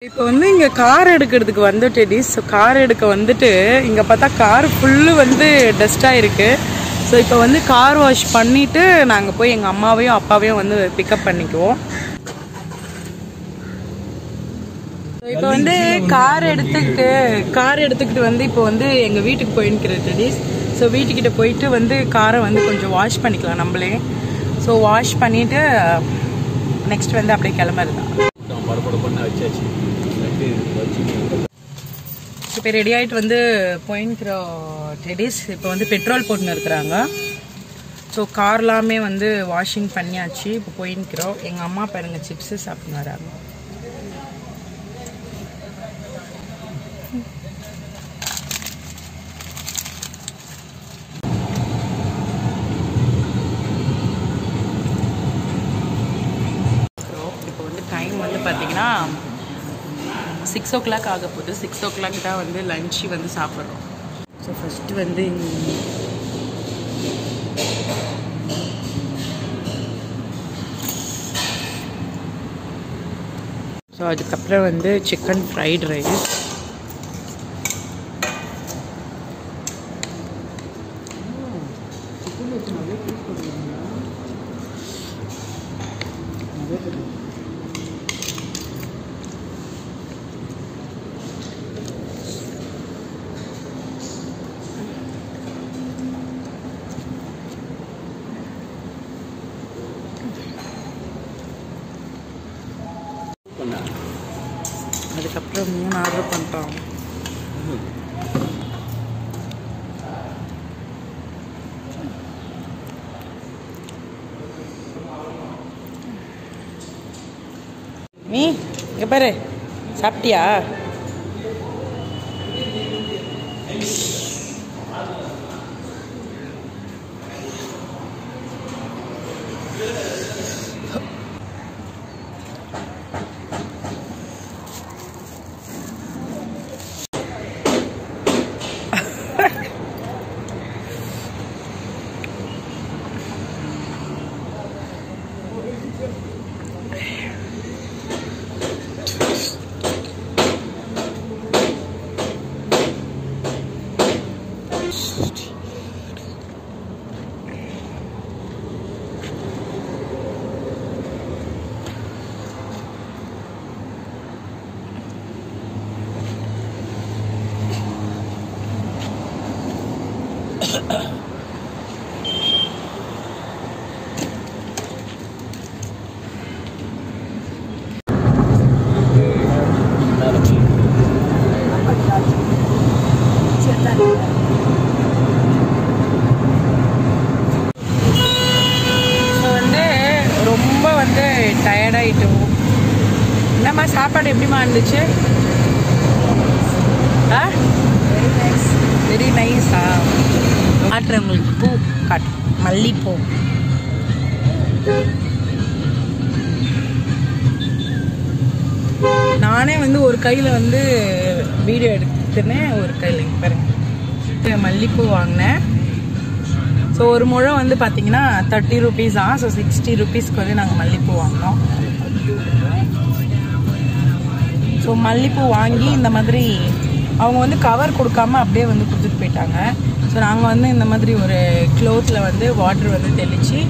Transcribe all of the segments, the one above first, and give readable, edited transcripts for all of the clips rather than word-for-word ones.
இப்போ வந்து இங்க கார் எடுக்கிறதுக்கு வந்துட்டு கார் எடுக்க வந்துட்டு இங்க பார்த்தா கார் ஃபுல்லு வந்து டஸ்டா இருக்கு. ஸோ இப்போ வந்து கார் வாஷ் பண்ணிட்டு நாங்கள் போய் எங்கள் அம்மாவையும் அப்பாவையும் வந்து பிக்கப் பண்ணிக்குவோம். இப்போ வந்து கார் எடுத்துக்கிட்டு வந்து இப்போ வந்து எங்கள் வீட்டுக்கு போயின்னுக்கிறேன். ஸோ வீட்டுக்கிட்ட போயிட்டு வந்து காரை வந்து கொஞ்சம் வாஷ் பண்ணிக்கலாம் நம்மளே. ஸோ வாஷ் பண்ணிட்டு நெக்ஸ்ட் வந்து அப்படியே கிளம்புறது தான். இப்போ ரெடி ஆகிட்டு வந்து போயின்னுக்கிறோம் டெடிஸ். இப்போ வந்து பெட்ரோல் போட்டுன்னு இருக்கிறாங்க. ஸோ கார்லாமே வந்து வாஷிங் பண்ணியாச்சு. இப்போ போயின்னுக்கிறோம். எங்கள் அம்மா பாருங்க சிப்ஸு சாப்பிட்டு வராங்க. இப்போ வந்து டைம் வந்து பார்த்தீங்கன்னா 6 o'clock ஆக போகுது. 6 o'clock தான் வந்து லஞ்சு வந்து சாப்பிட்றோம். ஸோ ஃபஸ்ட்டு வந்து ஸோ அதுக்கப்புறம் வந்து சிக்கன் ஃப்ரைட் ரைஸ், அதுக்கப்புறம் 3 ஆர்டர் பண்ணிட்டோம். நீ இங்கே பாரு, சாப்பிட்டியா? ரொம்ப வந்து டயர்டாயிட்டோம். என்னம்மா சாப்பாடு எப்படிமா இருந்துச்சு? வெரி நைஸா? காட்டுறவங்களுக்கு பூ காட்டு, மல்லிப்பூ. நானே வந்து ஒரு கையில் வந்து வீடியோ எடுத்துனேன், ஒரு கையில் பாருங்க மல்லிப்பூ வாங்கினேன். ஸோ ஒரு முழம் வந்து பார்த்தீங்கன்னா 30 rupees தான். ஸோ 60 rupeesக்கு வந்து நாங்கள் மல்லிப்பூ வாங்கினோம். ஸோ மல்லிப்பூ வாங்கி இந்த மாதிரி அவங்க வந்து கவர் கொடுக்காம அப்படியே வந்து கொடுத்துட்டு போயிட்டாங்க. ஸோ நாங்கள் வந்து இந்த மாதிரி ஒரு க்ளோத்தில் வந்து வாட்டர் வந்து தெளித்து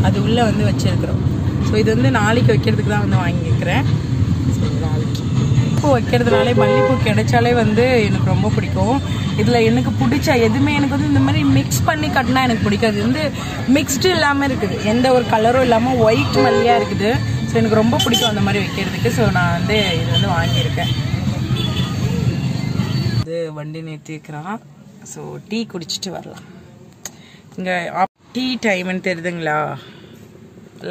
அது உள்ளே வந்து வச்சுருக்குறோம். ஸோ இது வந்து நாளைக்கு வைக்கிறதுக்கு தான் வந்து வாங்கிக்கிறேன். ஸோ நாளைக்கு பூ வைக்கிறதுனாலே மல்லிப்பூ கிடைச்சாலே வந்து எனக்கு ரொம்ப பிடிக்கும். இதில் எனக்கு பிடிச்ச எதுவுமே எனக்கு வந்து இந்த மாதிரி மிக்ஸ் பண்ணி கட்டினா எனக்கு பிடிக்காது. இது வந்து மிக்ஸ்டு இல்லாமல் இருக்குது, எந்த ஒரு கலரும் இல்லாமல் ஒயிட் மல்லியாக இருக்குது. ஸோ எனக்கு ரொம்ப பிடிக்கும் அந்த மாதிரி வைக்கிறதுக்கு. ஸோ நான் வந்து இது வந்து வாங்கியிருக்கேன். இது வண்டி நிறுத்திக்கிறான். ஸோ டீ குடிச்சிட்டு வரலாம். இங்கே டீ டைம்னு தெரியுதுங்களா?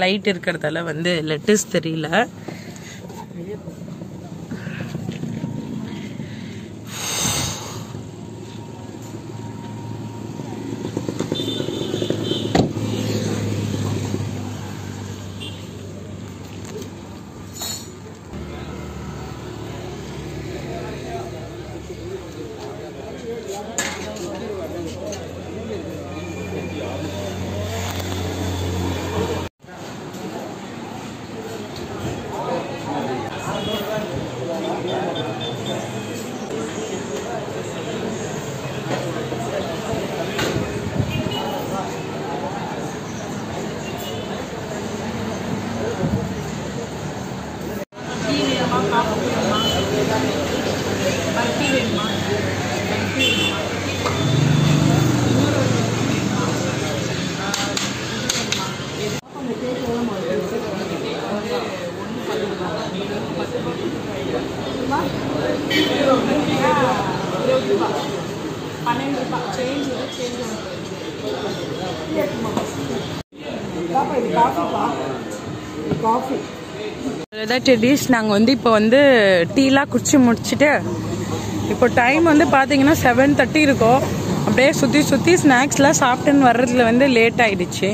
லைட் இருக்கிறதால வந்து லெட்டஸ் தெரியல. நாங்கள் வந்து இப்போ வந்து டீலாம் குடிச்சு முடிச்சுட்டு இப்போ டைம் வந்து பார்த்தீங்கன்னா 7:30 இருக்கும். அப்படியே சுற்றி சுற்றி ஸ்நாக்ஸ்லாம் சாப்பிட்டுன்னு வர்றதுல வந்து லேட் ஆயிடுச்சு.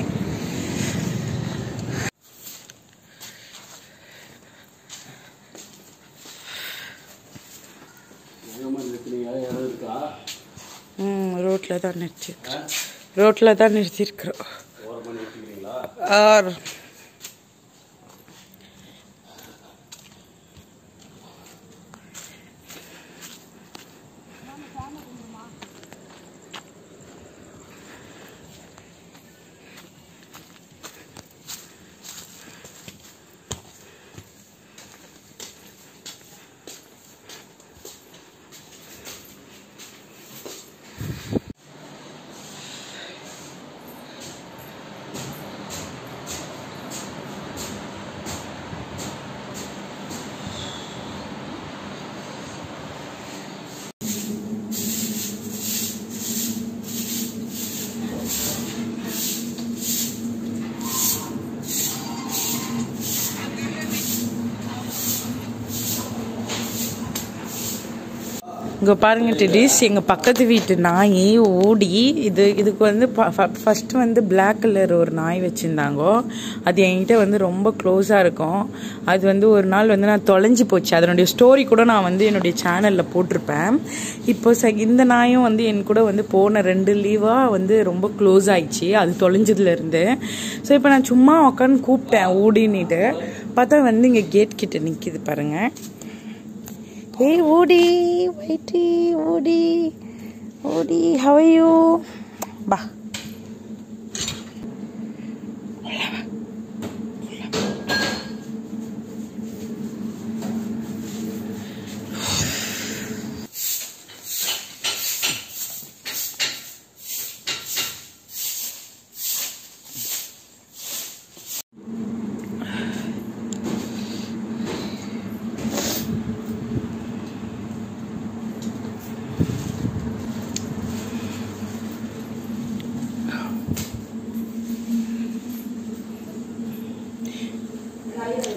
ரோட்டில் தான் நிறுத்திருக்கிறோம். ரோட்டில் தான் நிறுத்திருக்கிறோம். இங்கே பாருங்க டெடிஸ், எங்கள் பக்கத்து வீட்டு நாய் ஓடி இதுக்கு வந்து ஃபஸ்ட்டு வந்து பிளாக் கலர் ஒரு நாய் வச்சுருந்தாங்கோ. அது என்கிட்ட வந்து ரொம்ப க்ளோஸாக இருக்கும். அது வந்து ஒரு நாள் வந்து நான் தொலைஞ்சி போச்சு. அதனுடைய ஸ்டோரி கூட நான் வந்து என்னுடைய சேனலில் போட்டிருப்பேன். இப்போ இந்த நாயும் வந்து என் கூட வந்து போன 2 லீவாக வந்து ரொம்ப க்ளோஸ் ஆயிடுச்சு அது தொலைஞ்சதுலேருந்து. ஸோ இப்போ நான் சும்மா உட்காந்து கூப்பிட்டேன் ஓடின்னுட்டு பார்த்தா வந்து இங்கே கேட் கிட்ட நிற்கிது பாருங்கள். Hey Woody, Whitey, Woody, how are you? Bah.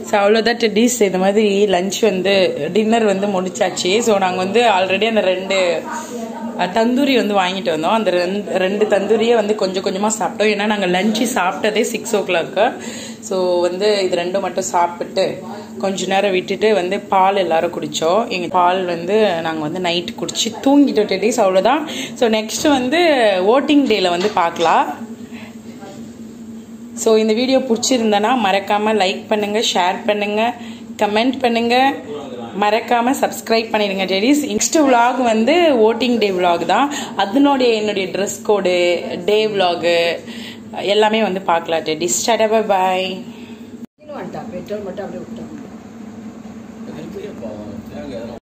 So அவ்வளோதான் டெடிஸ். இந்த மாதிரி லஞ்ச் வந்து டின்னர் வந்து முடிச்சாச்சு. ஸோ நாங்கள் வந்து ஆல்ரெடி அந்த 2 தந்தூரி வந்து வாங்கிட்டு வந்தோம். அந்த 2 தந்தூரியே வந்து கொஞ்சம் கொஞ்சமாக சாப்பிட்டோம். ஏன்னா நாங்கள் லஞ்சு சாப்பிட்டதே 6 o'clock. ஸோ வந்து இது 2 மட்டும் சாப்பிட்டு கொஞ்ச நேரம் விட்டுட்டு வந்து பால் எல்லாரும் குடித்தோம். எங்கள் பால் வந்து நாங்கள் வந்து நைட்டு குடிச்சு தூங்கிட்டோம் டெடிஸ். அவ்வளோதான். ஸோ நெக்ஸ்ட் வந்து ஓட்டிங் டேல வந்து பார்க்கலாம். ஸோ இந்த வீடியோ பிடிச்சிருந்தனா மறக்காமல் லைக் பண்ணுங்கள், ஷேர் பண்ணுங்கள், கமெண்ட் பண்ணுங்கள், மறக்காமல் சப்ஸ்கிரைப் பண்ணிடுங்க டெடிஸ். நெக்ஸ்ட் விலாக் வந்து ஓட்டிங் டே விலாக் தான். என்னுடைய ட்ரெஸ் கோடு, டே விலாகு எல்லாமே வந்து பார்க்கலாம் டெடிஸ். டாடா, பை.